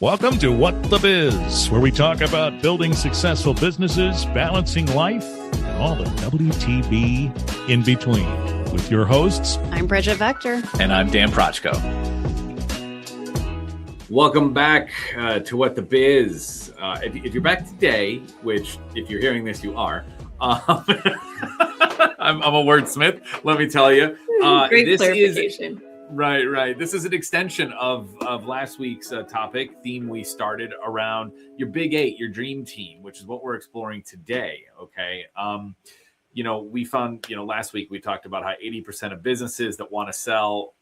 Welcome to What the Biz, where we talk about building successful businesses, balancing life, and all the WTB in between. With your hosts, I'm Bridget Vector. And I'm Dan Prochko. Welcome back to What the Biz. If you're back today, which if you're hearing this, you are. I'm a wordsmith, let me tell you. Great this clarification. Right. This is an extension of last week's theme we started around your big eight, your dream team, which is what we're exploring today. Okay. We found, last week we talked about how 80% of businesses that want to sell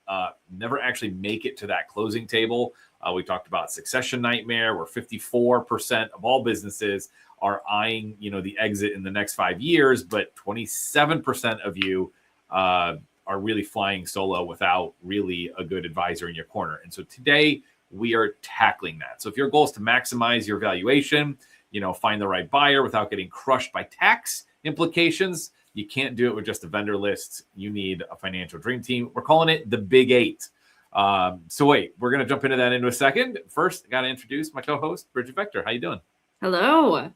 never actually make it to that closing table. We talked about succession nightmare, where 54% of all businesses are eyeing, the exit in the next 5 years, but 27% of you are really flying solo without really a good advisor in your corner. And so today we are tackling that. So if your goal is to maximize your valuation, find the right buyer without getting crushed by tax implications, you can't do it with just a vendor list. You need a financial dream team. We're calling it the Big Eight. So wait, we're going to jump into that in a second. First, I got to introduce my co-host, Bridget Vector. How you doing? Hello.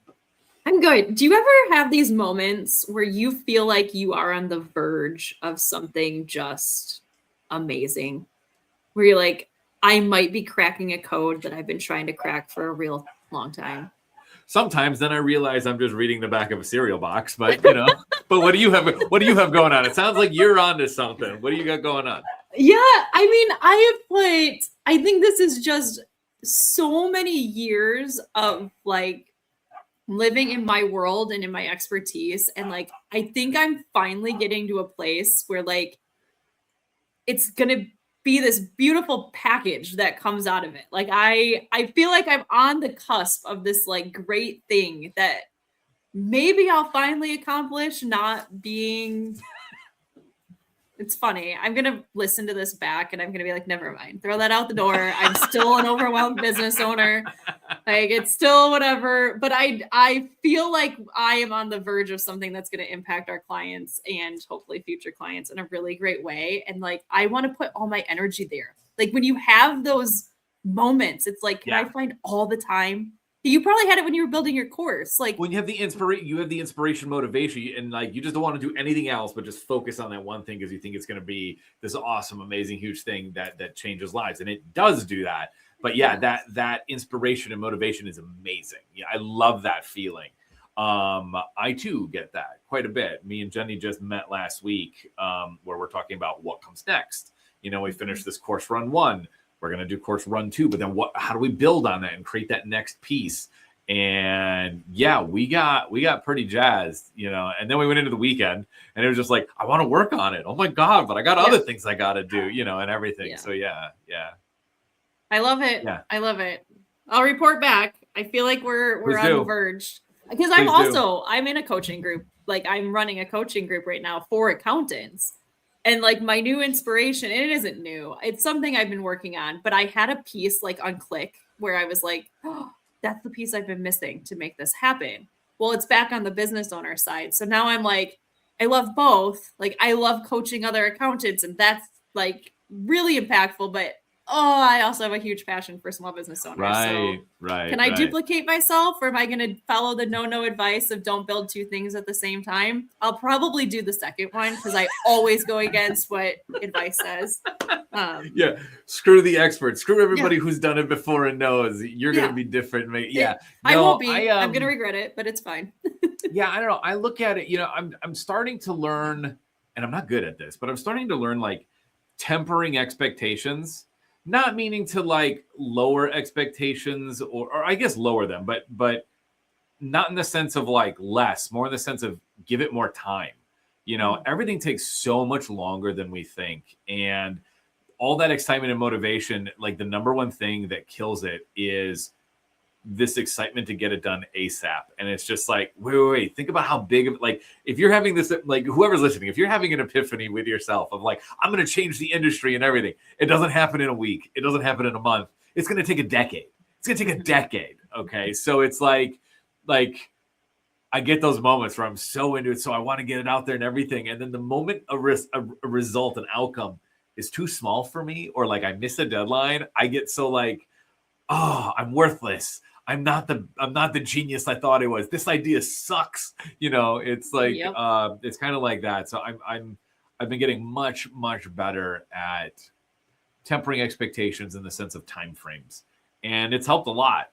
I'm good. Do you ever have these moments where you feel like you are on the verge of something just amazing? Where you're like, I might be cracking a code that I've been trying to crack for a real long time. Sometimes then I realize I'm just reading the back of a cereal box, but but what do you have going on? It sounds like you're onto something. What do you got going on? Yeah, I think this is just so many years of like living in my world and in my expertise. And like, I think I'm finally getting to a place where like, it's going to be this beautiful package that comes out of it. Like, I feel like I'm on the cusp of this like great thing that maybe I'll finally accomplish, not being... It's funny. I'm going to listen to this back and I'm going to be like, never mind. Throw that out the door. I'm still an overwhelmed business owner. Like, it's still whatever. But I feel like I am on the verge of something that's going to impact our clients and hopefully future clients in a really great way. And like, I want to put all my energy there. Like when you have those moments, it's like, can I find all the time? You probably had it when you were building your course. Like when you have the inspiration, motivation, and like you just don't want to do anything else but just focus on that one thing because you think it's going to be this awesome, amazing, huge thing that changes lives, and it does do that. But that inspiration and motivation is amazing. Yeah, I love that feeling. I too get that quite a bit. Me and Jenny just met last week, where we're talking about what comes next. We finished this course run 1. We're going to do course run 2, but then how do we build on that and create that next piece? And we got pretty jazzed, and then we went into the weekend and it was just like, I want to work on it. Oh my God, but I got other things I got to do, and everything. Yeah. So yeah. I love it. Yeah. I love it. I'll report back. I feel like we're on the verge because I'm in a coaching group. Like I'm running a coaching group right now for accountants. And like my new inspiration, and it isn't new, it's something I've been working on, but I had a piece like on Click where I was like, oh, that's the piece I've been missing to make this happen. Well, it's back on the business owner side. So now I'm like, I love both. Like I love coaching other accountants and that's like really impactful, but I also have a huge passion for small business owners. Right. Can I duplicate myself, or am I going to follow the no advice of don't build two things at the same time? I'll probably do the second one because I always go against what advice says. Screw the experts. Screw everybody who's done it before and knows. You're going to be different. I won't be. I'm going to regret it, but it's fine. I don't know. I look at it, I'm starting to learn, and I'm not good at this, but I'm starting to learn like tempering expectations. Not meaning to like lower expectations or I guess lower them, but not in the sense of like less, more in the sense of give it more time. Everything takes so much longer than we think. And all that excitement and motivation, like the number one thing that kills it is this excitement to get it done ASAP. And it's just like, wait, think about how big of, like, if you're having this, like whoever's listening, if you're having an epiphany with yourself of like, I'm going to change the industry and everything, it doesn't happen in a week. It doesn't happen in a month. It's going to take a decade. It's going to take a decade. Okay. So it's like I get those moments where I'm so into it. So I want to get it out there and everything. And then the moment a result, an outcome is too small for me, or like I miss a deadline, I get so like, oh, I'm worthless. I'm not the genius I thought I was. This idea sucks. It's like Yep. it's kind of like that. So I've been getting much better at tempering expectations in the sense of time frames. And it's helped a lot.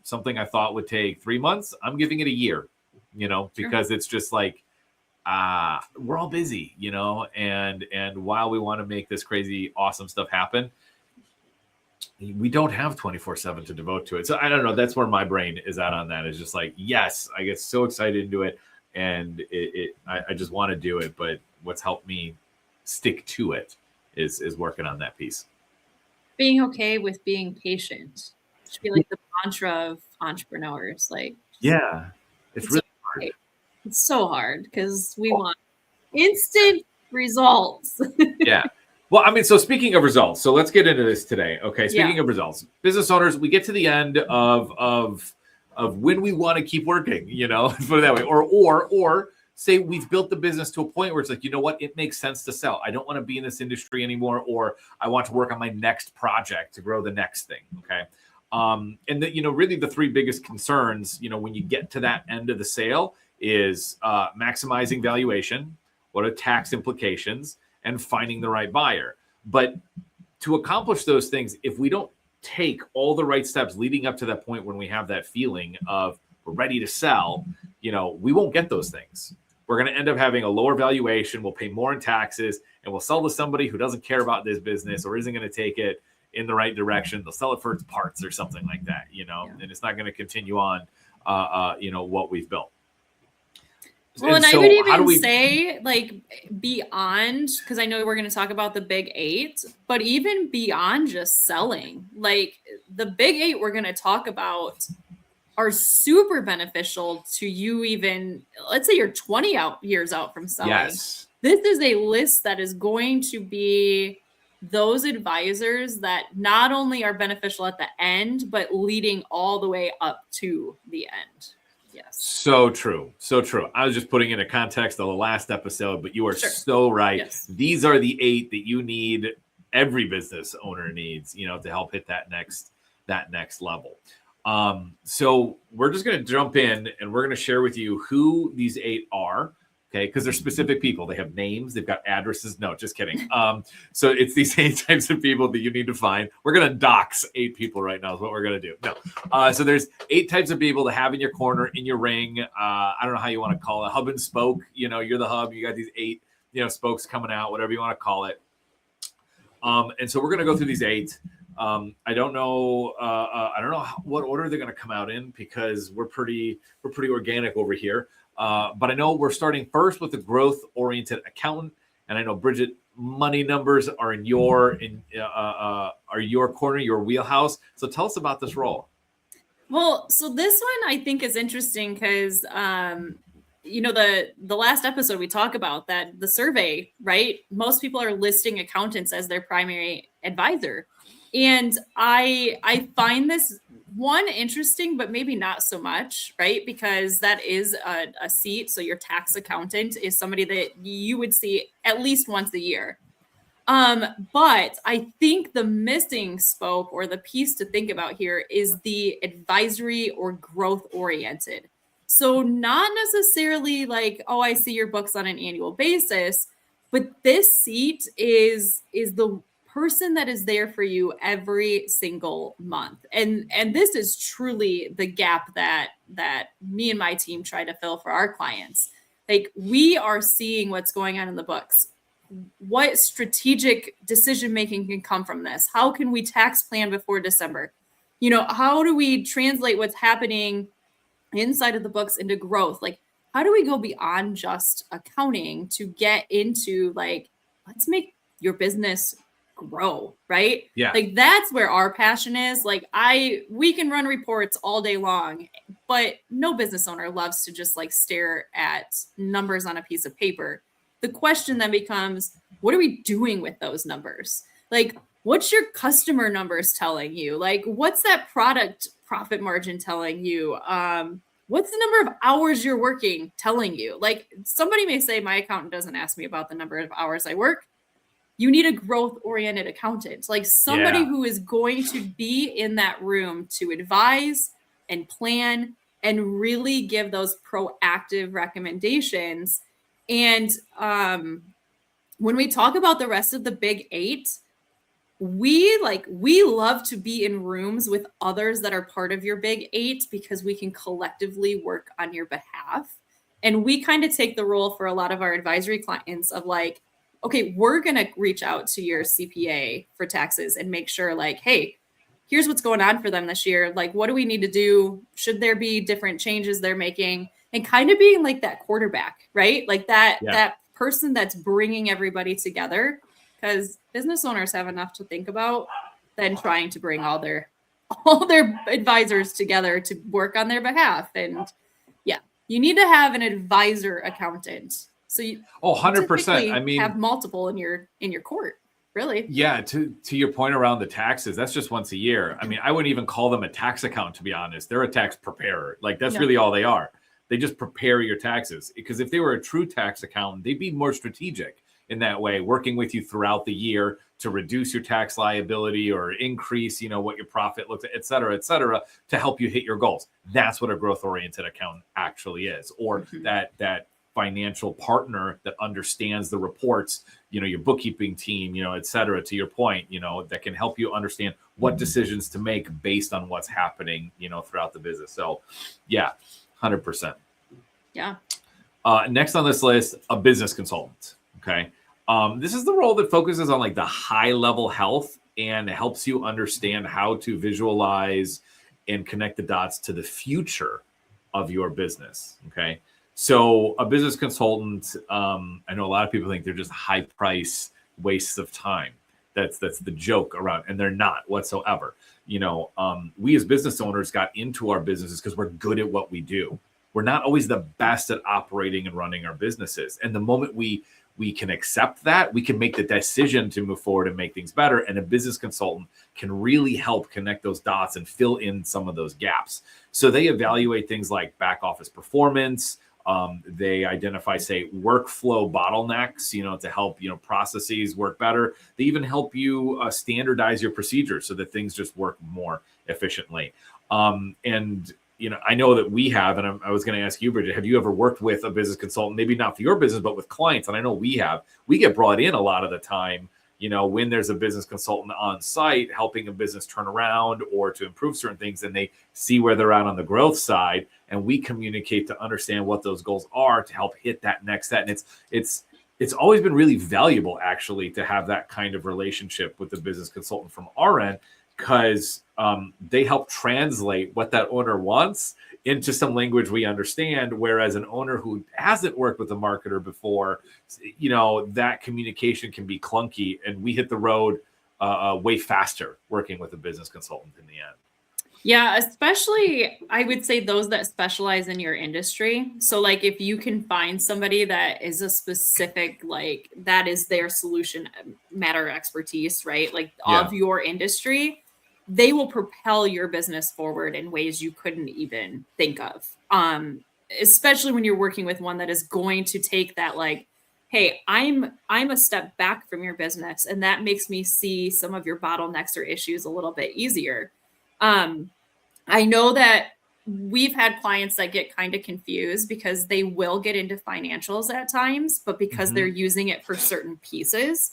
Something I thought would take 3 months, I'm giving it a year, because it's just like we're all busy, and while we want to make this crazy awesome stuff happen, we don't have 24/7 to devote to it. So I don't know. That's where my brain is at on that. Is just like, yes, I get so excited into it, and I just want to do it. But what's helped me stick to it is working on that piece. Being okay with being patient. It should be like the mantra of entrepreneurs. Like, Yeah, it's really hard. it's so hard because we want instant results. Yeah. Well, I mean, so speaking of results, so let's get into this today. Okay. Speaking of results, business owners, we get to the end of when we want to keep working, put it that way, or say we've built the business to a point where it's like, you know what, it makes sense to sell. I don't want to be in this industry anymore, or I want to work on my next project to grow the next thing. Okay. And that, really the three biggest concerns, when you get to that end of the sale is maximizing valuation, what are tax implications, and finding the right buyer. But to accomplish those things, if we don't take all the right steps leading up to that point when we have that feeling of we're ready to sell, we won't get those things. We're going to end up having a lower valuation. We'll pay more in taxes, and we'll sell to somebody who doesn't care about this business or isn't going to take it in the right direction. They'll sell it for its parts or something like that, and it's not going to continue on, what we've built. Well, and I would even say, like, beyond, because I know we're going to talk about the big 8, but even beyond just selling, like the big 8 we're going to talk about are super beneficial to you. Even let's say you're 20 years out from selling. Yes. This is a list that is going to be those advisors that not only are beneficial at the end, but leading all the way up to the end. Yes. So true. So true. I was just putting in a context of the last episode, but you are so right. Yes. These are the 8 that you need, every business owner needs, to help hit that next level. So we're just going to jump in and we're going to share with you who these 8 are. Okay, because they're specific people. They have names. They've got addresses. No, just kidding. So it's these 8 types of people that you need to find. We're going to dox 8 people right now is what we're going to do. No. So there's 8 types of people to have in your corner, in your ring. I don't know how you want to call it. Hub and spoke. You're the hub. You got these 8, spokes coming out, whatever you want to call it. And so we're going to go through these 8. I don't know what order they're going to come out in because we're pretty organic over here. But I know we're starting first with the growth-oriented accountant, and I know Bridget, money numbers are in your corner, your wheelhouse. So tell us about this role. Well, so this one I think is interesting because the last episode we talk about that the survey, right? Most people are listing accountants as their primary advisor, and I find this one interesting, but maybe not so much, right? Because that is a seat. So your tax accountant is somebody that you would see at least once a year. But I think the missing spoke or the piece to think about here is the advisory or growth oriented. So not necessarily like, oh, I see your books on an annual basis, but this seat is the person that is there for you every single month. And this is truly the gap that me and my team try to fill for our clients. Like, we are seeing what's going on in the books. What strategic decision making can come from this? How can we tax plan before December? How do we translate what's happening inside of the books into growth? Like, how do we go beyond just accounting to get into, like, let's make your business grow, right? Yeah. Like, that's where our passion is. Like, we can run reports all day long, but no business owner loves to just like stare at numbers on a piece of paper. The question then becomes, what are we doing with those numbers? Like, what's your customer numbers telling you? Like, what's that product profit margin telling you? What's the number of hours you're working telling you? Like, somebody may say, my accountant doesn't ask me about the number of hours I work. you need a growth oriented accountant, like somebody Yeah. who is going to be in that room to advise and plan and really give those proactive recommendations. And when we talk about the rest of the big eight, we love to be in rooms with others that are part of your big eight because we can collectively work on your behalf. And we kind of take the role for a lot of our advisory clients of like, okay, we're going to reach out to your CPA for taxes and make sure like, hey, here's what's going on for them this year. Like, what do we need to do? Should there be different changes they're making? And kind of being like that quarterback, right? Like that person that's bringing everybody together, because business owners have enough to think about than trying to bring all their advisors together to work on their behalf. And yeah, you need to have an advisor accountant. So you 100%. I mean, have multiple in your court, really. Yeah, to your point around the taxes, that's just once a year. I mean, I wouldn't even call them a tax accountant, to be honest. They're a tax preparer. Like that's really all they are. They just prepare your taxes. Because if they were a true tax accountant, they'd be more strategic in that way, working with you throughout the year to reduce your tax liability or increase, what your profit looks like, et cetera, to help you hit your goals. That's what a growth-oriented accountant actually is, or that financial partner that understands the reports, your bookkeeping team, et cetera, to your point, that can help you understand what decisions to make based on what's happening, throughout the business. So yeah, 100%. Yeah. Next on this list, a business consultant. Okay. This is the role that focuses on like the high level health and helps you understand how to visualize and connect the dots to the future of your business. Okay. So a business consultant, I know a lot of people think they're just high price wastes of time. That's the joke around, and they're not whatsoever. We as business owners got into our businesses because we're good at what we do. We're not always the best at operating and running our businesses. And the moment we can accept that, we can make the decision to move forward and make things better. And a business consultant can really help connect those dots and fill in some of those gaps. So they evaluate things like back office performance. They identify, say, workflow bottlenecks, to help, processes work better. They even help you standardize your procedures so that things just work more efficiently. I know that we have, and I was going to ask you, Bridget, have you ever worked with a business consultant, maybe not for your business, but with clients? And I know we have. We get brought in a lot of the time, when there's a business consultant on site helping a business turn around or to improve certain things, and they see where they're at on the growth side, and we communicate to understand what those goals are to help hit that next set. And it's always been really valuable, actually, to have that kind of relationship with the business consultant from our end, because they help translate what that owner wants into some language we understand. Whereas an owner who hasn't worked with a marketer before, that communication can be clunky, and we hit the road way faster working with a business consultant in the end. Yeah, especially I would say those that specialize in your industry. So like if you can find somebody that is a specific, like that is their solution matter expertise, right? Like of your industry, they will propel your business forward in ways you couldn't even think of. Especially when you're working with one that is going to take that like, hey, I'm a step back from your business, and that makes me see some of your bottlenecks or issues a little bit easier. I know that we've had clients that get kind of confused because they will get into financials at times, but because they're using it for certain pieces,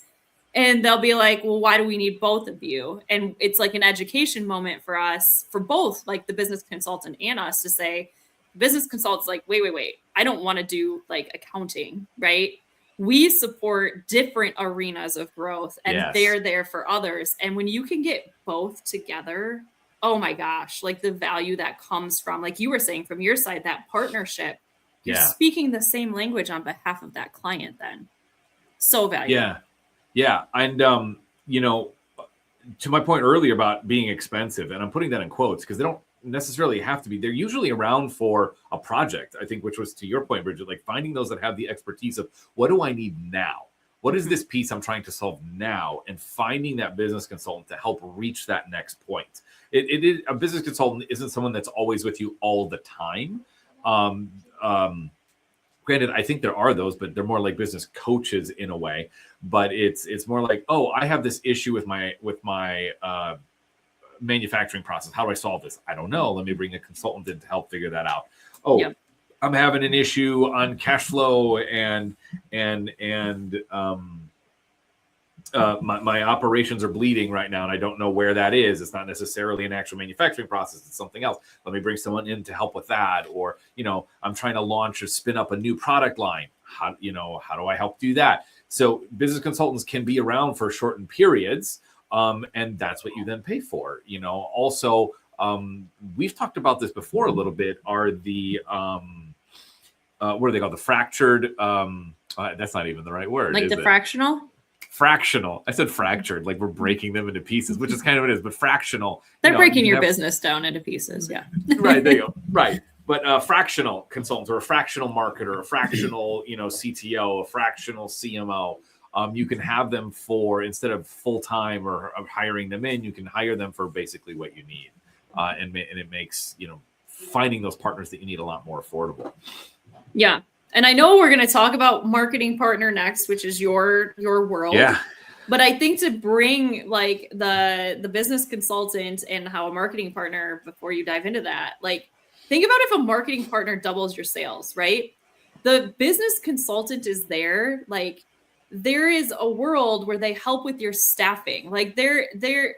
and they'll be like, well, why do we need both of you? And it's like an education moment for us, for both like the business consultant and us, to say, business consultant's like, wait, I don't want to do like accounting, right? We support different arenas of growth, and they're there for others. And when you can get both together, oh my gosh, like the value that comes from, like you were saying, from your side, that partnership, you're speaking the same language on behalf of that client then. So valuable. Yeah. And, to my point earlier about being expensive, and I'm putting that in quotes because they don't necessarily have to be. They're usually around for a project, I think, which was to your point, Bridget, like finding those that have the expertise of what do I need now? What is this piece I'm trying to solve now? And finding that business consultant to help reach that next point. It is a business consultant isn't someone that's always with you all the time. Granted, I think there are those, but they're more like business coaches in a way. But it's more like, oh, I have this issue with my manufacturing process. How do I solve this? I don't know. Let me bring a consultant in to help figure that out. Oh, yep. I'm having an issue on cash flow and my operations are bleeding right now, and I don't know where that is. It's not necessarily an actual manufacturing process. It's something else. Let me bring someone in to help with that. Or, I'm trying to launch or spin up a new product line. How do I help do that? So business consultants can be around for shortened periods. And that's what you then pay for. Also, we've talked about this before a little bit, are the, what are they called? The fractured, that's not even the right word. Like the fractional? Fractional. I said fractured, like we're breaking them into pieces, which is kind of what it is, but fractional. They're breaking your business down into pieces. Yeah. Right. There you go. Right. But fractional consultants or a fractional marketer, a fractional, CTO, a fractional CMO, you can have them for, instead of full-time or of hiring them in, you can hire them for basically what you need. And it makes, finding those partners that you need a lot more affordable. Yeah. And I know we're going to talk about marketing partner next, which is your world. Yeah. But I think to bring like the business consultant and how a marketing partner, before you dive into that, like think about if a marketing partner doubles your sales, right? The business consultant is there. Like there is a world where they help with your staffing. Like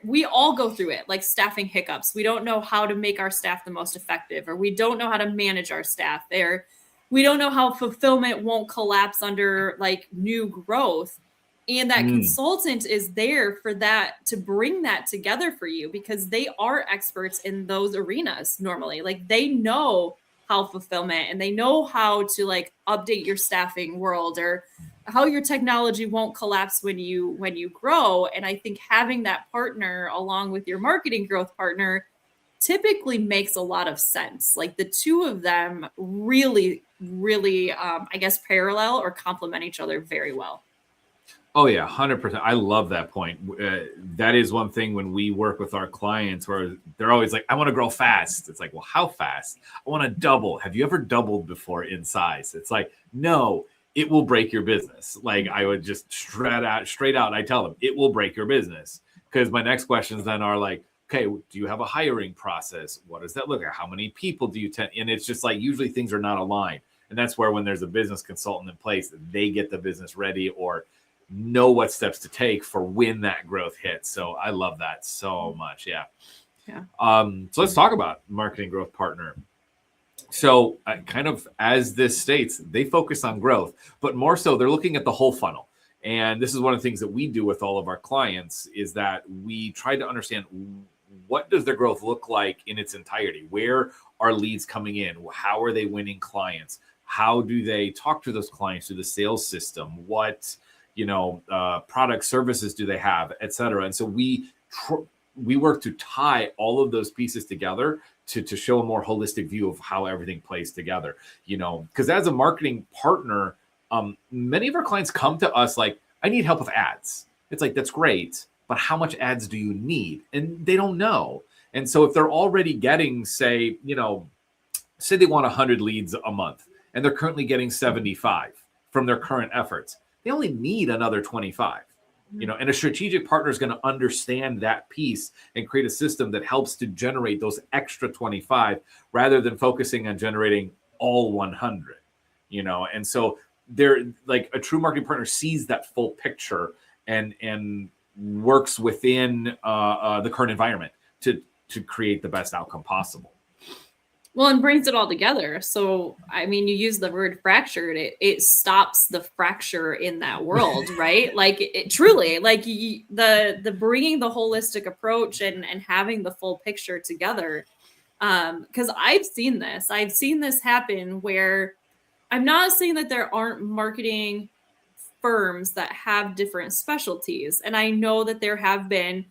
we all go through it, like staffing hiccups. We don't know how to make our staff the most effective, or we don't know how to manage our staff there. We don't know how fulfillment won't collapse under like new growth. And that consultant is there for that, to bring that together for you, because they are experts in those arenas normally. Like they know how fulfillment, and they know how to like update your staffing world, or how your technology won't collapse when you grow. And I think having that partner along with your marketing growth partner typically makes a lot of sense. Like the two of them really, I guess, parallel or complement each other very well. Oh yeah, 100%. I love that point. That is one thing when we work with our clients where they're always like, I want to grow fast. It's like, well, how fast? I want to double. Have you ever doubled before in size? It's like, no, it will break your business. Like I would just straight out, I tell them it will break your business. Because my next questions then are like, okay, do you have a hiring process? What does that look like? How many people do you tend? And it's just like, usually things are not aligned. And that's where when there's a business consultant in place, they get the business ready or know what steps to take for when that growth hits. So I love that so much. Yeah. So let's talk about marketing growth partner. So kind of as this states, they focus on growth, but more so they're looking at the whole funnel. And this is one of the things that we do with all of our clients is that we try to understand what does their growth look like in its entirety? Where are leads coming in? How are they winning clients? How do they talk to those clients through the sales system? What, product services do they have, et cetera? And so we work to tie all of those pieces together to show a more holistic view of how everything plays together, because as a marketing partner, many of our clients come to us like, I need help with ads. It's like, that's great, but how much ads do you need? And they don't know. And so if they're already getting, say they want 100 leads a month and they're currently getting 75 from their current efforts, they only need another 25. And a strategic partner is going to understand that piece and create a system that helps to generate those extra 25 rather than focusing on generating all 100, and so they're like a true marketing partner sees that full picture and works within the current environment to create the best outcome possible. Well, and brings it all together. So, I mean, you use the word fractured, it stops the fracture in that world, right? Like it truly, like the bringing the holistic approach and having the full picture together. Because I've seen this happen where I'm not saying that there aren't marketing firms that have different specialties. And I know that there have been,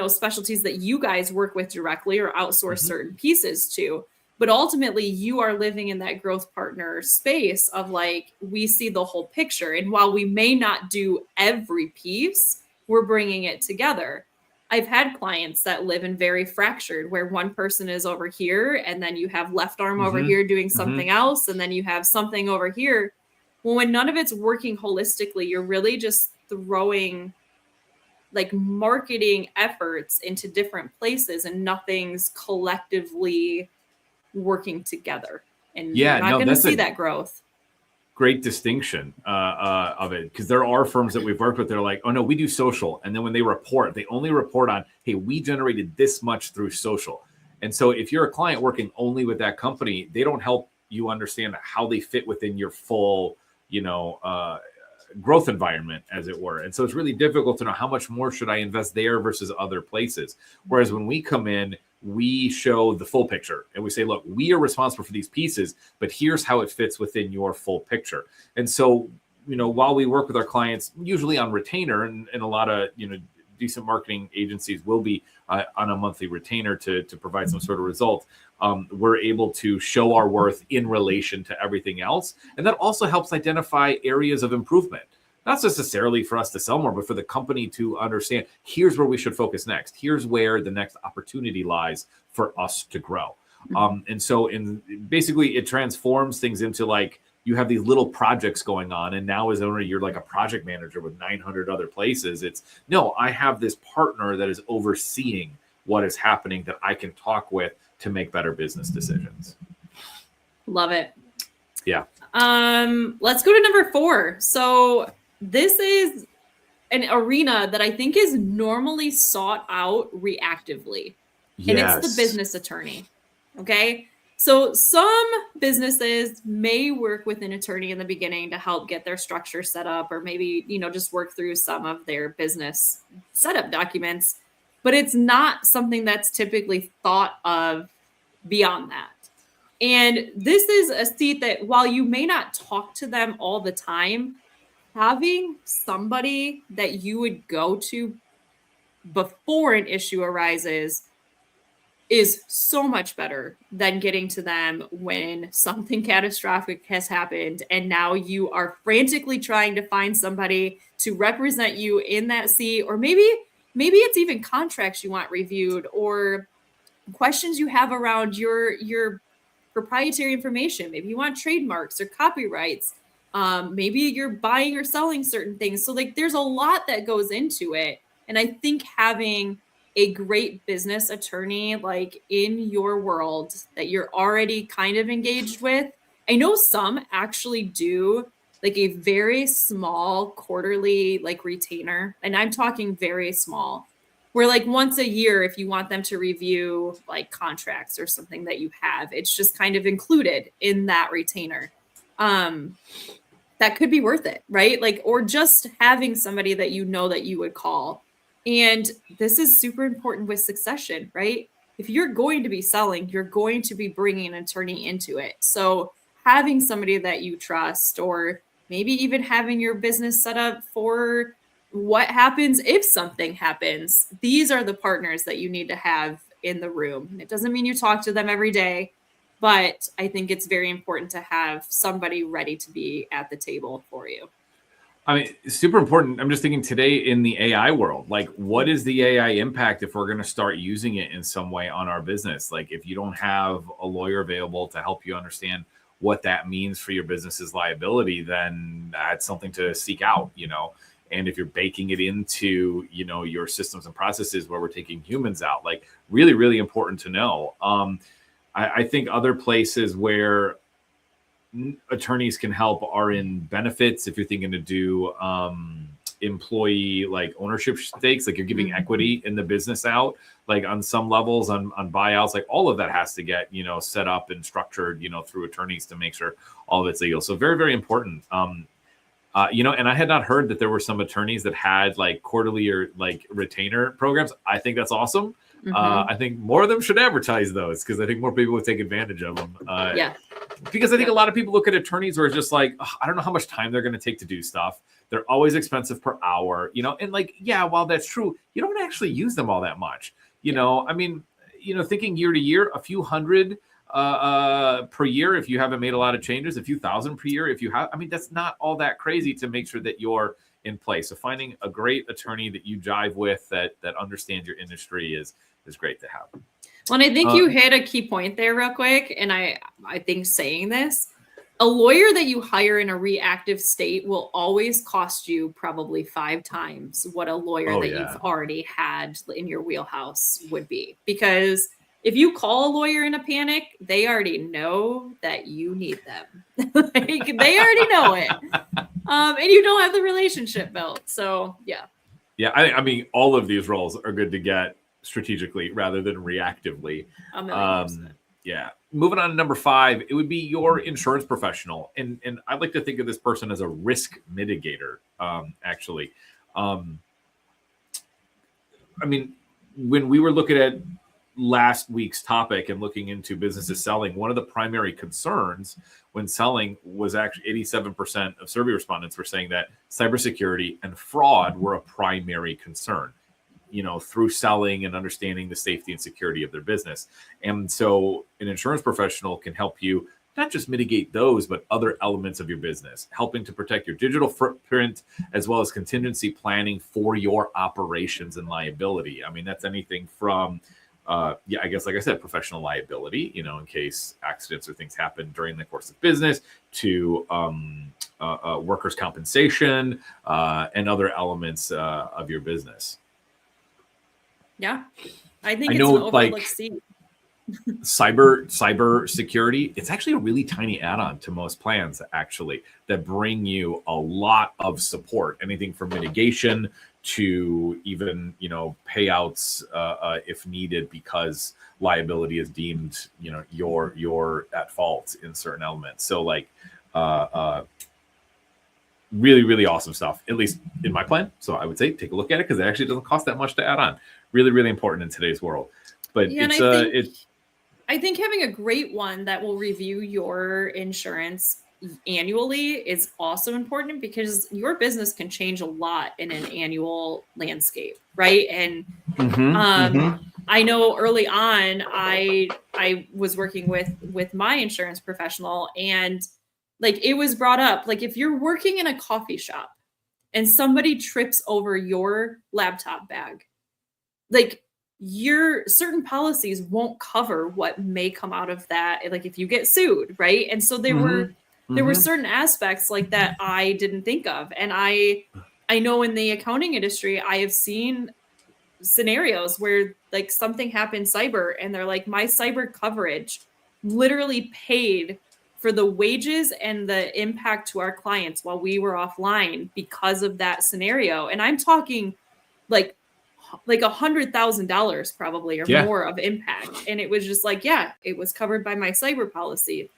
specialties that you guys work with directly or outsource certain pieces to, but ultimately you are living in that growth partner space of like, we see the whole picture. And while we may not do every piece, we're bringing it together. I've had clients that live in very fractured, where one person is over here and then you have left arm over Mhm. here doing something else, and then you have something over here. Well, when none of it's working holistically, you're really just throwing like marketing efforts into different places and nothing's collectively working together. And you're Yeah, not no, going to that's see a that growth. great distinction of it, because there are firms that we've worked with. They're like, oh no, we do social, and then when they report, they only report on, hey, we generated this much through social. And so if you're a client working only with that company, they don't help you understand how they fit within your full, growth environment, as it were. And so it's really difficult to know how much more should I invest there versus other places. Whereas when we come in, we show the full picture and we say, look, we are responsible for these pieces, but here's how it fits within your full picture. And so, while we work with our clients, usually on retainer, and a lot of, decent marketing agencies will be on a monthly retainer to provide some sort of result, we're able to show our worth in relation to everything else. And that also helps identify areas of improvement, not necessarily for us to sell more, but for the company to understand, here's where we should focus next. Here's where the next opportunity lies for us to grow. And so basically it transforms things into like, you have these little projects going on, and now as owner, you're like a project manager with 900 other places. It's no, I have this partner that is overseeing what is happening that I can talk with to make better business decisions. Love it. Yeah. Let's go to number 4. So this is an arena that I think is normally sought out reactively. And it's the business attorney. Okay. So some businesses may work with an attorney in the beginning to help get their structure set up, or maybe, just work through some of their business setup documents, but it's not something that's typically thought of beyond that. And this is a seat that, while you may not talk to them all the time, having somebody that you would go to before an issue arises is so much better than getting to them when something catastrophic has happened and now you are frantically trying to find somebody to represent you in that seat. Or maybe it's even contracts you want reviewed, or questions you have around your proprietary information. Maybe you want trademarks or copyrights. Maybe you're buying or selling certain things. So like there's a lot that goes into it. And I think having a great business attorney like in your world that you're already kind of engaged with. I know some actually do like a very small quarterly like retainer, and I'm talking very small, where like once a year, if you want them to review like contracts or something that you have, it's just kind of included in that retainer. That could be worth it, right? Like, or just having somebody that that you would call. And this is super important with succession, right? If you're going to be selling, you're going to be bringing an attorney into it. So having somebody that you trust, or maybe even having your business set up for what happens if something happens. These are the partners that you need to have in the room. And it doesn't mean you talk to them every day, but I think it's very important to have somebody ready to be at the table for you. I mean, super important. I'm just thinking today in the AI world, like what is the AI impact if we're going to start using it in some way on our business? Like if you don't have a lawyer available to help you understand what that means for your business's liability, then that's something to seek out, And if you're baking it into, your systems and processes where we're taking humans out, like really, really important to know. I think other places where attorneys can help are in benefits. If you're thinking to do employee like ownership stakes, like you're giving equity in the business out, like on some levels on buyouts, like all of that has to get, set up and structured, through attorneys to make sure all of it's legal. So very, very important. And I had not heard that there were some attorneys that had like quarterly or like retainer programs. I think that's awesome. I think more of them should advertise those, because I think more people would take advantage of them. Because I think a lot of people look at attorneys where it's just like, I don't know how much time they're going to take to do stuff. They're always expensive per hour, and like, yeah, while that's true, you don't actually use them all that much. I mean, thinking year to year, a few hundred per year if you haven't made a lot of changes, a few thousand per year if you have. I mean, that's not all that crazy to make sure that you're in place. So finding a great attorney that you jive with, that understands your industry is great to have. Well, and I think you hit a key point there real quick. And I think saying this, a lawyer that you hire in a reactive state will always cost you probably 5 times what a lawyer you've already had in your wheelhouse would be. Because if you call a lawyer in a panic, they already know that you need them. Like, they already know it. And you don't have the relationship built. So, yeah. Yeah, I mean, all of these roles are good to get strategically rather than reactively. 1,000,000%. Yeah. Moving on to number 5, it would be your insurance professional. And I'd like to think of this person as a risk mitigator, actually. I mean, when we were looking at last week's topic and looking into businesses selling, one of the primary concerns when selling was actually 87% of survey respondents were saying that cybersecurity and fraud were a primary concern, through selling and understanding the safety and security of their business. And so an insurance professional can help you not just mitigate those, but other elements of your business, helping to protect your digital footprint, as well as contingency planning for your operations and liability. I mean, that's anything from I guess, like I said, professional liability, in case accidents or things happen during the course of business, to workers' compensation and other elements of your business. Yeah, I think it's an overlooked seat. Cyber security, it's actually a really tiny add-on to most plans, actually, that bring you a lot of support, anything from mitigation to even payouts if needed, because liability is deemed you're at fault in certain elements. So like really, really awesome stuff, at least in my plan. So I would say take a look at it, because it actually doesn't cost that much to add on. Really, really important in today's world. But I think having a great one that will review your insurance annually is also important, because your business can change a lot in an annual landscape, right? And I know early on I was working with my insurance professional, and like, it was brought up, like, if you're working in a coffee shop and somebody trips over your laptop bag, like, your certain policies won't cover what may come out of that, like if you get sued, right? And so there were certain aspects like that I didn't think of. And I know in the accounting industry, I have seen scenarios where like something happened cyber, and they're like, my cyber coverage literally paid for the wages and the impact to our clients while we were offline because of that scenario. And I'm talking like $100,000 probably or more of impact. And it was just like, it was covered by my cyber policy.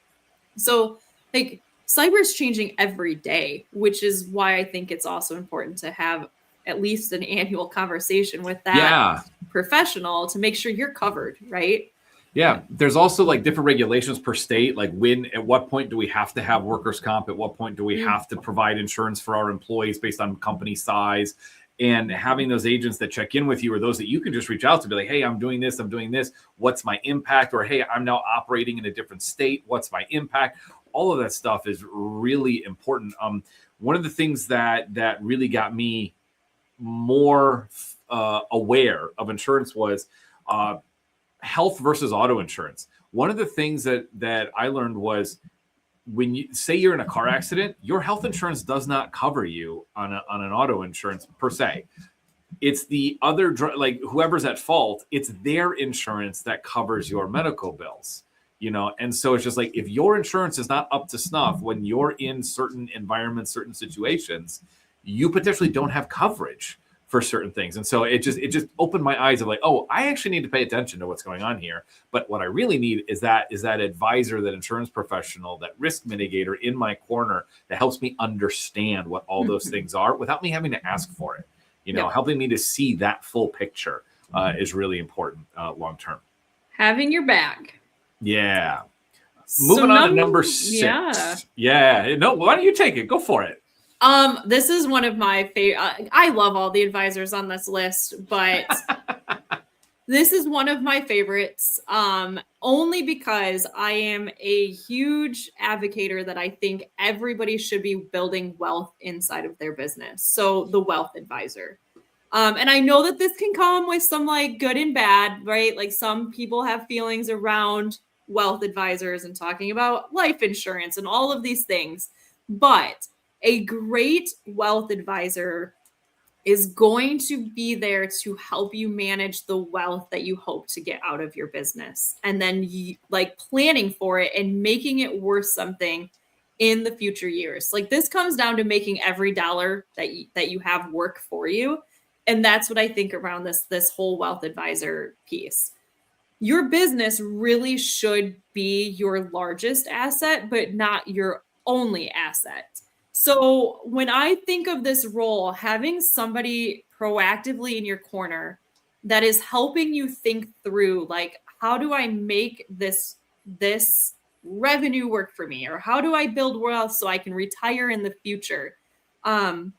So like, cyber is changing every day, which is why I think it's also important to have at least an annual conversation with that professional to make sure you're covered, right? Yeah, there's also like different regulations per state, like at what point do we have to have workers' comp? At what point do we have to provide insurance for our employees based on company size? And having those agents that check in with you, or those that you can just reach out to, be like, hey, I'm doing this. What's my impact? Or, hey, I'm now operating in a different state. What's my impact? All of that stuff is really important. One of the things that really got me more aware of insurance was health versus auto insurance. One of the things that I learned was, when you say you're in a car accident, your health insurance does not cover you on an auto insurance per se. It's the other, like whoever's at fault, it's their insurance that covers your medical bills, And so it's just like, if your insurance is not up to snuff when you're in certain environments, certain situations, you potentially don't have coverage for certain things. And so it just opened my eyes of like, oh, I actually need to pay attention to what's going on here. But what I really need is that advisor, that insurance professional, that risk mitigator in my corner that helps me understand what all those things are without me having to ask for it. Helping me to see that full picture is really important long term. Having your back. Yeah. Moving on to number 6. Yeah. No, why don't you take it? Go for it. This is one of my favorite. I love all the advisors on this list, but This is one of my favorites, only because I am a huge advocator that I think everybody should be building wealth inside of their business. So the wealth advisor. And I know that this can come with some like good and bad, right? Like some people have feelings around wealth advisors and talking about life insurance and all of these things. But a great wealth advisor is going to be there to help you manage the wealth that you hope to get out of your business, and then like planning for it and making it worth something in the future years. Like this comes down to making every dollar that you have work for you. And that's what I think around this whole wealth advisor piece. Your business really should be your largest asset, but not your only asset. So when I think of this role, having somebody proactively in your corner that is helping you think through, like, how do I make this revenue work for me? Or how do I build wealth so I can retire in the future? How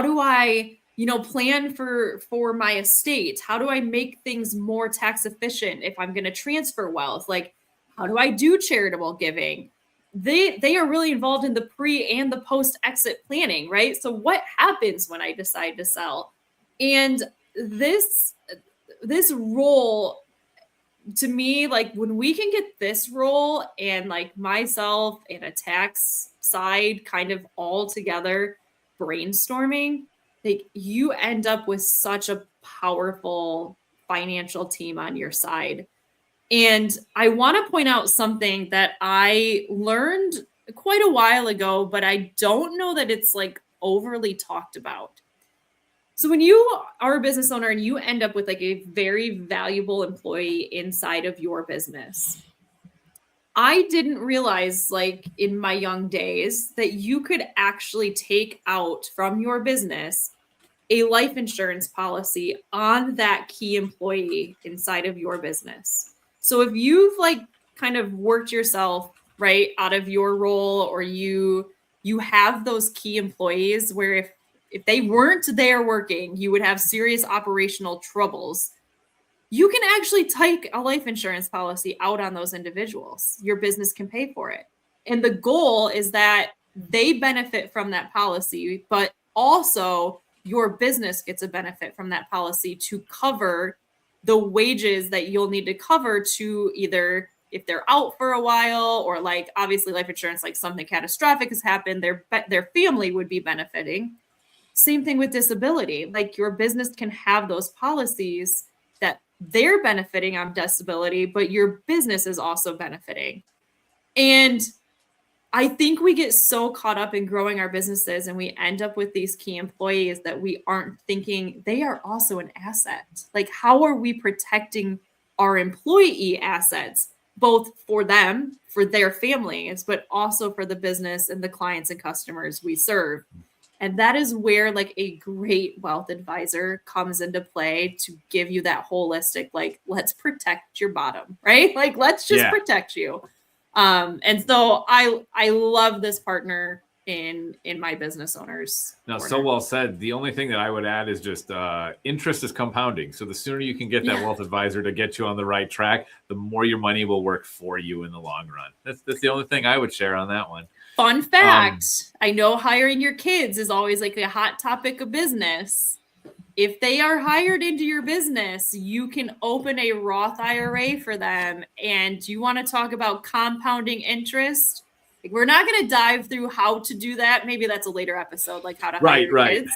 do I, plan for my estate? How do I make things more tax efficient if I'm going to transfer wealth? Like, how do I do charitable giving? They are really involved in the pre and the post exit planning, right? So what happens when I decide to sell? And this role, to me, like when we can get this role and like myself and a tax side kind of all together brainstorming, like you end up with such a powerful financial team on your side. And I want to point out something that I learned quite a while ago, but I don't know that it's like overly talked about. So when you are a business owner and you end up with like a very valuable employee inside of your business, I didn't realize, like in my young days, that you could actually take out from your business a life insurance policy on that key employee inside of your business. So if you've like kind of worked yourself right out of your role, or you have those key employees where if they weren't there working, you would have serious operational troubles, you can actually take a life insurance policy out on those individuals. Your business can pay for it. And the goal is that they benefit from that policy, but also your business gets a benefit from that policy to cover the wages that you'll need to cover to either, if they're out for a while, or like obviously life insurance, like something catastrophic has happened, their family would be benefiting. Same thing with disability. Like your business can have those policies that they're benefiting on disability, but your business is also benefiting. And I think we get so caught up in growing our businesses and we end up with these key employees that we aren't thinking they are also an asset. Like, how are we protecting our employee assets, both for them, for their families, but also for the business and the clients and customers we serve? And that is where like a great wealth advisor comes into play to give you that holistic, like, let's protect your bottom, right? Like, let's just protect you. And so I love this partner in my business owners. No, so well said. The only thing that I would add is just interest is compounding. So the sooner you can get that wealth advisor to get you on the right track, the more your money will work for you in the long run. That's the only thing I would share on that one. Fun fact, I know hiring your kids is always like a hot topic of business. If they are hired into your business, you can open a Roth IRA for them. And you want to talk about compounding interest? Like, we're not going to dive through how to do that. Maybe that's a later episode, like how to hire your kids.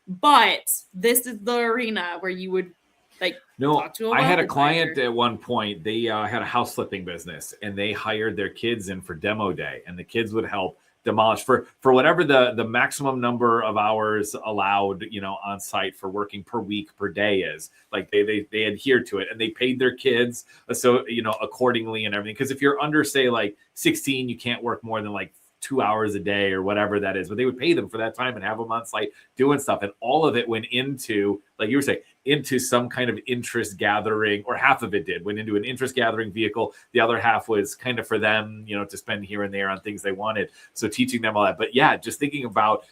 But this is the arena where you would like talk to a I had a client at one point. They had a house flipping business, and they hired their kids in for demo day, and the kids would help demolish for whatever the maximum number of hours allowed, on site for working per week, per day is. Like they adhered to it, and they paid their kids so accordingly and everything. Because if you're under, say, like 16, you can't work more than like 2 hours a day or whatever that is, but they would pay them for that time and have them on site doing stuff. And all of it went into, like you were saying, into some kind of interest gathering, or half of it went into an interest gathering vehicle. The other half was kind of for them, to spend here and there on things they wanted. So teaching them all that. But yeah, just thinking about,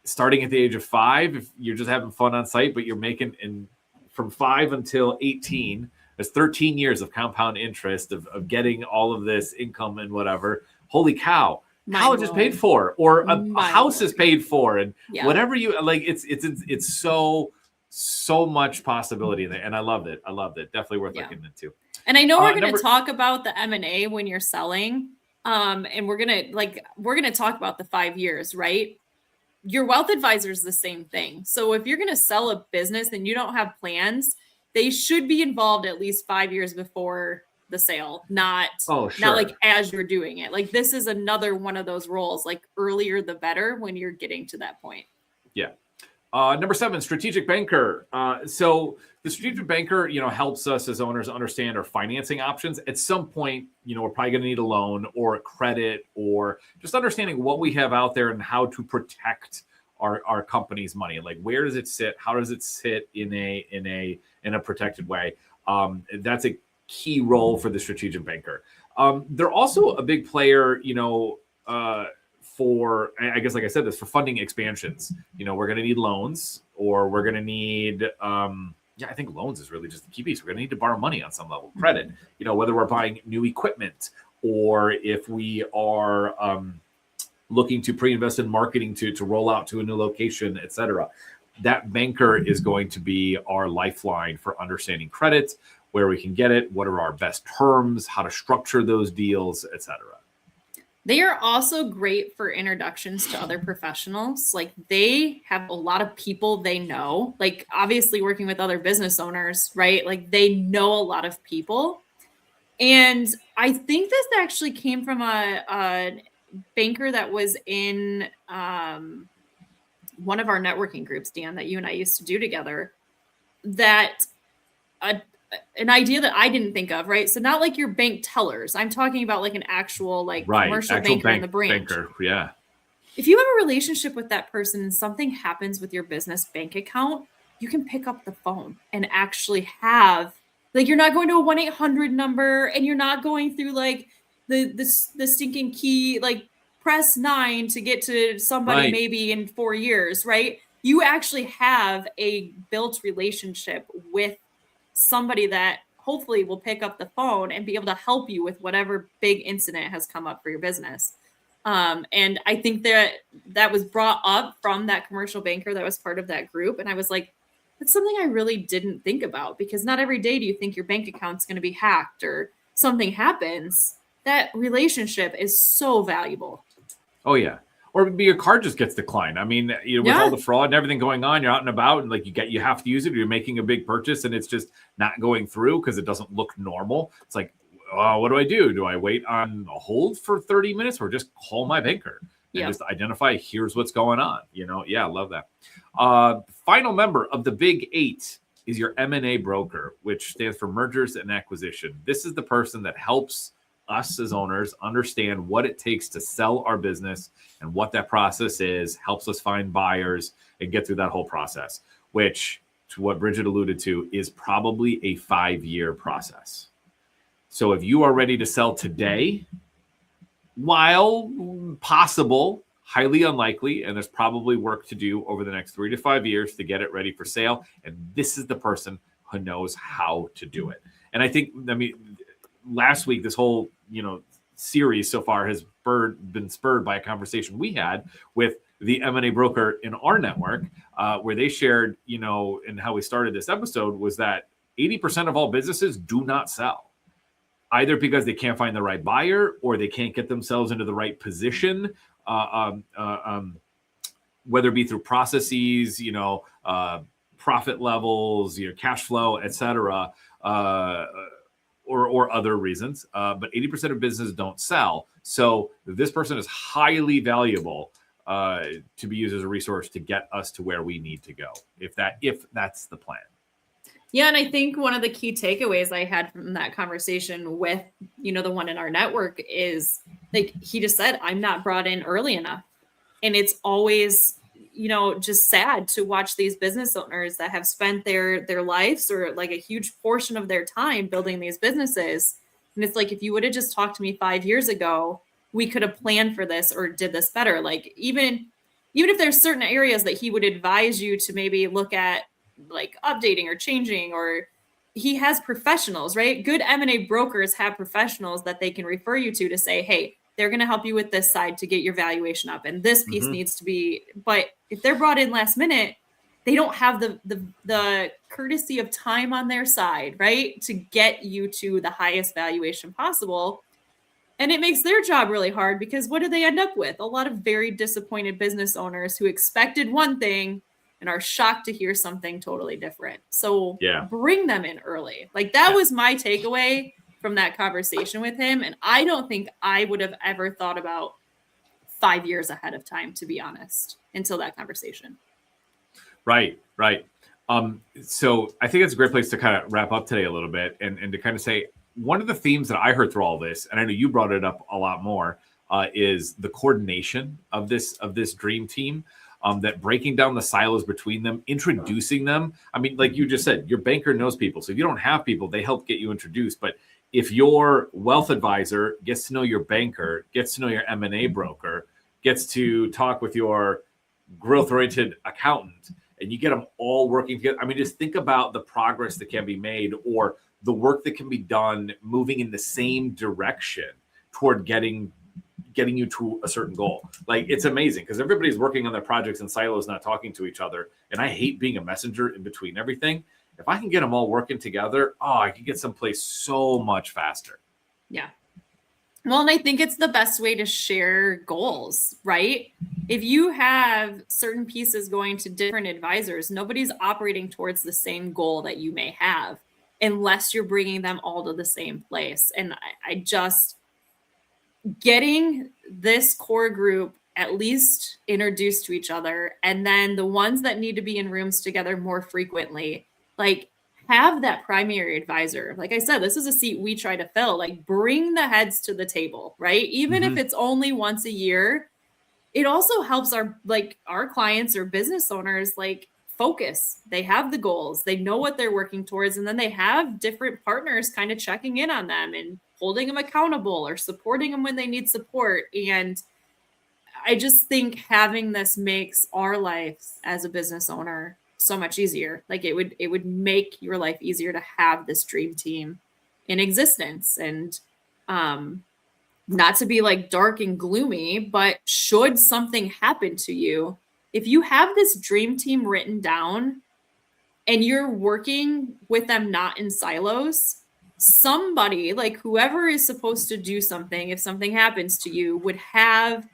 starting at the age of 5, if you're just having fun on site, but you're making, and from 5 until 18. There's 13 years of compound interest of getting all of this income and whatever. Holy cow. College is paid for, or a house is paid for, and whatever you like, it's so much possibility there. And I loved it. Definitely worth looking into. And I know we're going to talk about the M&A when you're selling. And we're going to talk about the 5 years, right? Your wealth advisor is the same thing. So if you're going to sell a business and you don't have plans, they should be involved at least 5 years before the sale, not like as you're doing it. Like this is another one of those roles, like earlier the better when you're getting to that point. Yeah. Number 7, strategic banker. So the strategic banker, helps us as owners understand our financing options. At some point, we're probably going to need a loan or a credit, or just understanding what we have out there and how to protect our company's money. Like, where does it sit? How does it sit in a protected way? That's a key role for the strategic banker. They're also a big player, for, I guess, like I said, this for funding expansions. We're going to need loans, or we're going to need, I think loans is really just the key piece. We're going to need to borrow money on some level, credit, whether we're buying new equipment, or if we are looking to pre-invest in marketing to roll out to a new location, et cetera. That banker is going to be our lifeline for understanding credit, where we can get it, what are our best terms, how to structure those deals, et cetera. They are also great for introductions to other professionals. Like they have a lot of people they know, like obviously working with other business owners, right? Like they know a lot of people. And I think this actually came from a banker that was in one of our networking groups, Dan, that you and I used to do together, that an idea that I didn't think of, right? So not like your bank tellers. I'm talking about like an actual commercial banker in the branch. Yeah. If you have a relationship with that person and something happens with your business bank account, you can pick up the phone and actually have, like, you're not going to a 1-800 number, and you're not going through like the stinking key, like press 9 to get to somebody maybe in 4 years, right? You actually have a built relationship with somebody that hopefully will pick up the phone and be able to help you with whatever big incident has come up for your business. And I think that was brought up from that commercial banker that was part of that group. And I was like, that's something I really didn't think about, because not every day do you think your bank account's going to be hacked or something happens. That relationship is so valuable. Oh yeah. Or maybe your card just gets declined. I mean, with all the fraud and everything going on, you're out and about, and like you have to use it. Or you're making a big purchase, and it's just not going through because it doesn't look normal. It's like, what do I do? Do I wait on a hold for 30 minutes, or just call my banker and just identify? Here's what's going on. I love that. Final member of the Big 8 is your M&A broker, which stands for mergers and acquisition. This is the person that helps us as owners understand what it takes to sell our business and what that process is, helps us find buyers and get through that whole process, which, to what Bridget alluded to, is probably a 5-year process. So if you are ready to sell today, while possible, highly unlikely, and there's probably work to do over the next 3 to 5 years to get it ready for sale. And this is the person who knows how to do it. And I think, last week, this whole, series so far has been spurred by a conversation we had with the M&A broker in our network, where they shared, and how we started this episode was that 80% of all businesses do not sell, either because they can't find the right buyer or they can't get themselves into the right position, whether it be through processes, profit levels, cash flow, et cetera, or other reasons, but 80% of businesses don't sell. So this person is highly valuable to be used as a resource to get us to where we need to go, if that's the plan. Yeah, and I think one of the key takeaways I had from that conversation with, the one in our network is, like, he just said, I'm not brought in early enough. And it's always, just sad to watch these business owners that have spent their lives or like a huge portion of their time building these businesses. And it's like, if you would have just talked to me 5 years ago, we could have planned for this or did this better. Like even if there's certain areas that he would advise you to maybe look at, like updating or changing, or he has professionals, right? Good M&A brokers have professionals that they can refer you to say, hey, they're going to help you with this side to get your valuation up. And this piece needs to be, but if they're brought in last minute, they don't have the courtesy of time on their side, right? To get you to the highest valuation possible. And it makes their job really hard, because what do they end up with? A lot of very disappointed business owners who expected one thing and are shocked to hear something totally different. So bring them in early. Like that was my takeaway from that conversation with him. And I don't think I would have ever thought about 5 years ahead of time, to be honest, until that conversation. Right. So I think it's a great place to kind of wrap up today a little bit, and to kind of say, one of the themes that I heard through all this, and I know you brought it up a lot more, is the coordination of this dream team. That breaking down the silos between them, introducing them. I mean, like you just said, your banker knows people. So if you don't have people, they help get you introduced. But if your wealth advisor gets to know your banker, gets to know your M&A broker, gets to talk with your growth-oriented accountant, and you get them all working together, I mean, just think about the progress that can be made, or the work that can be done moving in the same direction toward getting you to a certain goal. Like, it's amazing because everybody's working on their projects in silos, not talking to each other. And I hate being a messenger in between everything. If I can get them all working together, I can get someplace so much faster. Yeah. Well, and I think it's the best way to share goals, right? If you have certain pieces going to different advisors, nobody's operating towards the same goal that you may have, unless you're bringing them all to the same place. And I just, getting this core group at least introduced to each other, and then the ones that need to be in rooms together more frequently, like, have that primary advisor. Like I said, this is a seat we try to fill. Like, bring the heads to the table, right? Even if it's only once a year, it also helps our clients or business owners focus. They have the goals, they know what they're working towards, and then they have different partners kind of checking in on them and holding them accountable or supporting them when they need support. And I just think having this makes our lives as a business owner so much easier. Like, it would make your life easier to have this dream team in existence. And not to be like dark and gloomy, but should something happen to you, if you have this dream team written down and you're working with them not in silos, somebody, like whoever is supposed to do something, if something happens to you, would have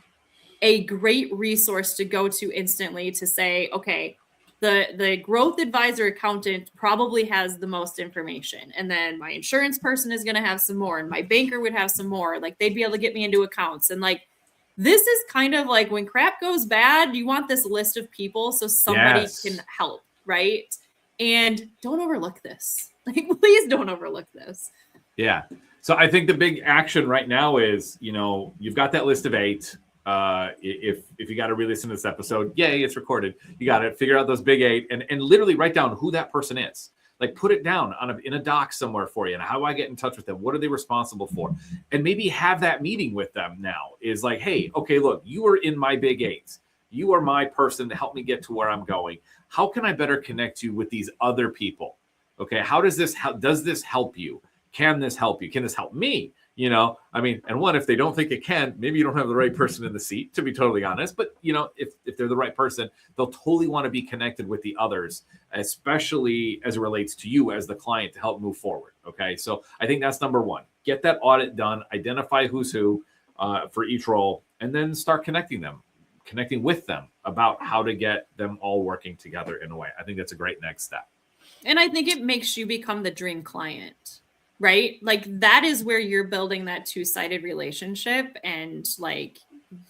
a great resource to go to instantly to say, okay, the growth advisor accountant probably has the most information. And then my insurance person is going to have some more, and my banker would have some more. Like, they'd be able to get me into accounts. And like, this is kind of like when crap goes bad, you want this list of people so somebody can help, right? And don't overlook this. Like, please don't overlook this. Yeah. So I think the big action right now is, you've got that list of 8. If you got to re-listen to this episode, yay, it's recorded. You got to figure out those big 8 and literally write down who that person is. Like, put it down in a doc somewhere for you. And how do I get in touch with them? What are they responsible for? And maybe have that meeting with them now. Is like, hey, okay, look, you are in my big 8s. You are my person to help me get to where I'm going. How can I better connect you with these other people? Okay, does this help you? Can this help you? Can this help me? And one, if they don't think it can, maybe you don't have the right person in the seat, to be totally honest. But, if they're the right person, they'll totally want to be connected with the others, especially as it relates to you as the client, to help move forward. Okay, so I think that's number 1. Get that audit done, identify who's who for each role, and then start connecting with them about how to get them all working together in a way. I think that's a great next step. And I think it makes you become the dream client. Right? Like, that is where you're building that two-sided relationship, and like,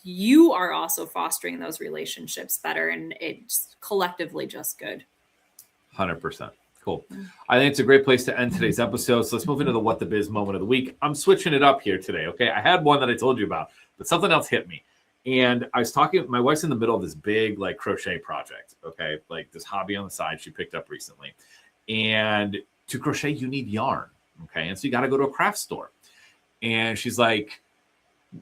you are also fostering those relationships better, and it's collectively just good. 100%. Cool. I think it's a great place to end today's episode. So let's move into the What the Biz moment of the week. I'm switching it up here today. Okay. I had one that I told you about, but something else hit me. And I was talking, my wife's in the middle of this big like crochet project. Okay. Like this hobby on the side she picked up recently. And to crochet, you need yarn. Okay. And so you got to go to a craft store. And she's like,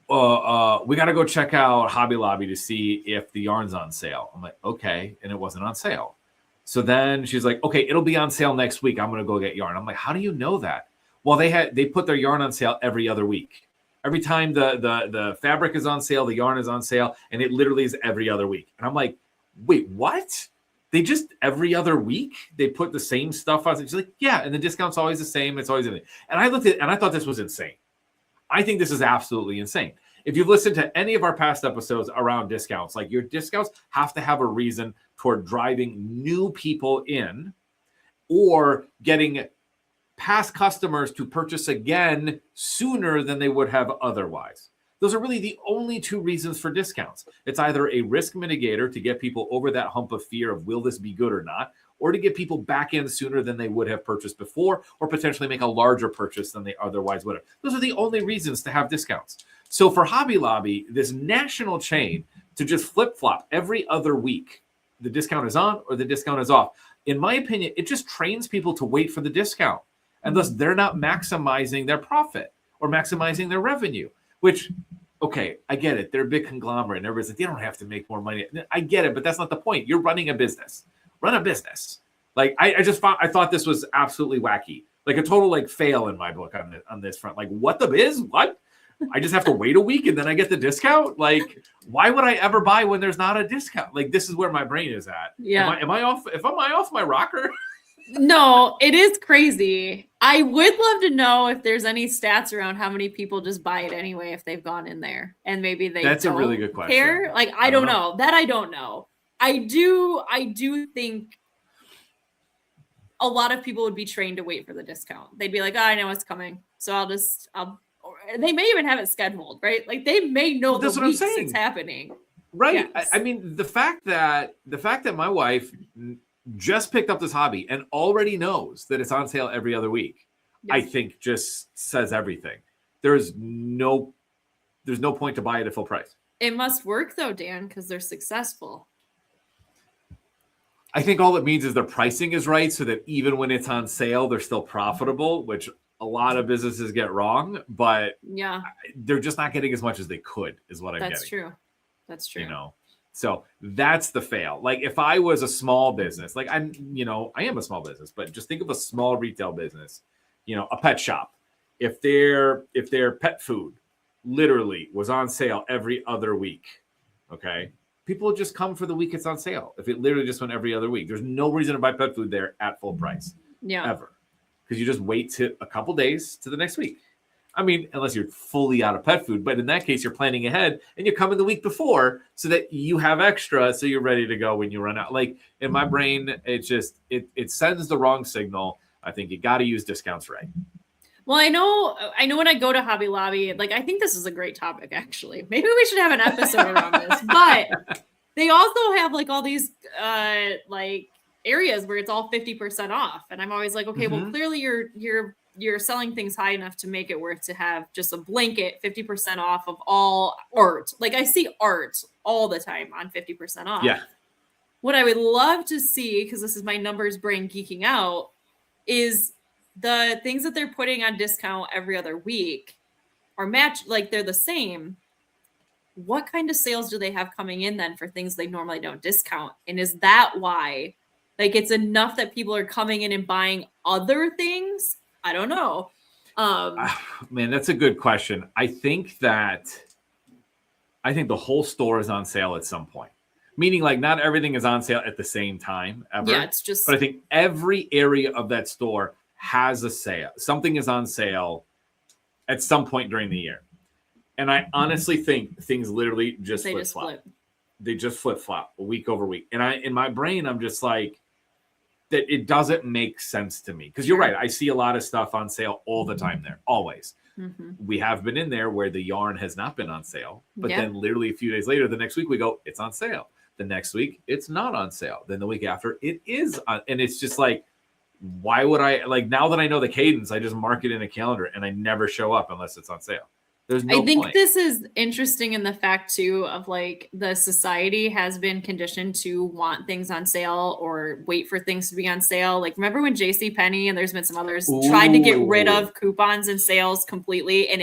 we got to go check out Hobby Lobby to see if the yarn's on sale. I'm like, okay. And it wasn't on sale. So then she's like, okay, it'll be on sale next week. I'm going to go get yarn. I'm like, how do you know that? Well, they put their yarn on sale every other week. Every time the fabric is on sale, the yarn is on sale, and it literally is every other week. And I'm like, wait, what? They just every other week they put the same stuff on. She's like, yeah, and the discount's always the same. It's always in it. And I looked at it and I thought this was insane. I think this is absolutely insane. If you've listened to any of our past episodes around discounts, like your discounts have to have a reason toward driving new people in or getting past customers to purchase again sooner than they would have otherwise. Those are really the only two reasons for discounts. It's either a risk mitigator to get people over that hump of fear of will this be good or not, or to get people back in sooner than they would have purchased before, or potentially make a larger purchase than they otherwise would have. Those are the only reasons to have discounts. So for Hobby Lobby, this national chain, to just flip-flop every other week, the discount is on or the discount is off. In my opinion, it just trains people to wait for the discount. And thus they're not maximizing their profit or maximizing their revenue, which, okay, I get it. They're a big conglomerate and everybody's like, they don't have to make more money. I get it, but that's not the point. You're running a business. Run a business. Like I thought this was absolutely wacky. Like a total like fail in my book on this front. Like what the biz? What? I just have to wait a week and then I get the discount? Like why would I ever buy when there's not a discount? Like this is where my brain is at. Yeah. Am I off my rocker? No, it is crazy. I would love to know if there's any stats around how many people just buy it anyway if they've gone in there and maybe they That's don't a really good question. care. Like I don't know. That I don't know. I do think a lot of people would be trained to wait for the discount. They'd be like, oh, I know it's coming. So they may even have it scheduled, right? Like they may know That's the what I'm weeks saying. it's happening. Right. Yes. I mean, the fact that my wife just picked up this hobby and already knows that it's on sale every other week, I Yes. think just says everything. There's no point to buy it at full price. It must work though, Dan, because they're successful. I think all it means is their pricing is right so that even when it's on sale, they're still profitable, which a lot of businesses get wrong, but Yeah, they're just not getting as much as they could, is what I'm that's getting. true. That's true. You know, so that's the fail. Like if I was a small business, like I am a small business, but just think of a small retail business, a pet shop. If their pet food literally was on sale every other week, okay, people would just come for the week it's on sale. If it literally just went every other week, there's no reason to buy pet food there at full price. Yeah. Ever. Because you just wait to a couple days to the next week. I mean, unless you're fully out of pet food, but in that case, you're planning ahead and you come in the week before so that you have extra, so you're ready to go when you run out. Like in my brain, it sends the wrong signal. I think you got to use discounts right. Well, I know when I go to Hobby Lobby, like I think this is a great topic actually. Maybe we should have an episode around this. But they also have like all these like areas where it's all 50% off. And I'm always like, okay, well clearly you're selling things high enough to make it worth to have just a blanket 50% off of all art. Like I see art all the time on 50% off. Yeah. What I would love to see, because this is my numbers brain geeking out, is the things that they're putting on discount every other week are like they're the same. What kind of sales do they have coming in then for things they normally don't discount? And is that why like it's enough that people are coming in and buying other things? I don't know. Man, that's a good question. I think the whole store is on sale at some point. Meaning like not everything is on sale at the same time ever. Yeah, it's just But I think every area of that store has a sale. Something is on sale at some point during the year. And I honestly think things literally just flip-flop. They just flip-flop week over week. And in my brain, I'm just like, that it doesn't make sense to me. Because you're right. I see a lot of stuff on sale all the time there, always. We have been in there where the yarn has not been on sale. But then literally a few days later, the next week we go, it's on sale. The next week, it's not on sale. Then the week after, it is on. And it's just like, why would I, like now that I know the cadence, I just mark it in a calendar and I never show up unless it's on sale. There's no I think point. this is interesting in the fact too of like the society has been conditioned to want things on sale or wait for things to be on sale. Like remember when JCPenney and there's been some others tried to get rid of coupons and sales completely and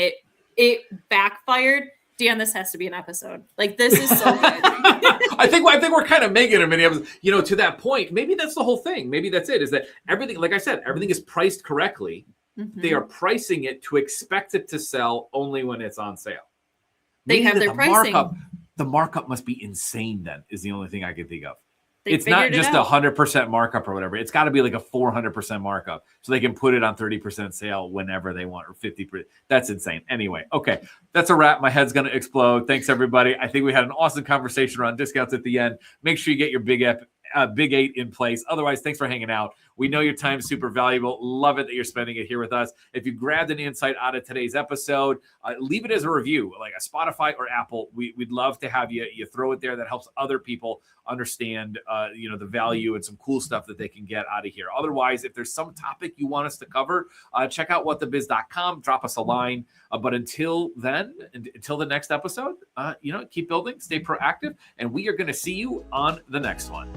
it backfired. Dan, this has to be an episode. Like, this is so good. I think we're kind of making a mini episode. You know, to that point, maybe that's the whole thing. Maybe that's it. Is that everything? Like I said, everything is priced correctly. They are pricing it to expect it to sell only when it's on sale. They have their pricing. The markup must be insane. Then is the only thing I can think of. They It's not figured it just out. 100% markup or whatever. It's got to be like a 400% markup, so they can put it on 30% sale whenever they want, or 50%. That's insane. Anyway, okay, that's a wrap. My head's gonna explode. Thanks everybody. I think we had an awesome conversation around discounts at the end. Make sure you get your Big 8 in place. Otherwise, thanks for hanging out. We know your time is super valuable. Love it that you're spending it here with us. If you grabbed an insight out of today's episode, leave it as a review, like a Spotify or Apple. We'd love to have you throw it there. That helps other people understand, the value and some cool stuff that they can get out of here. Otherwise, if there's some topic you want us to cover, check out whatthebiz.com. Drop us a line. But until then, until the next episode, keep building, stay proactive, and we are going to see you on the next one.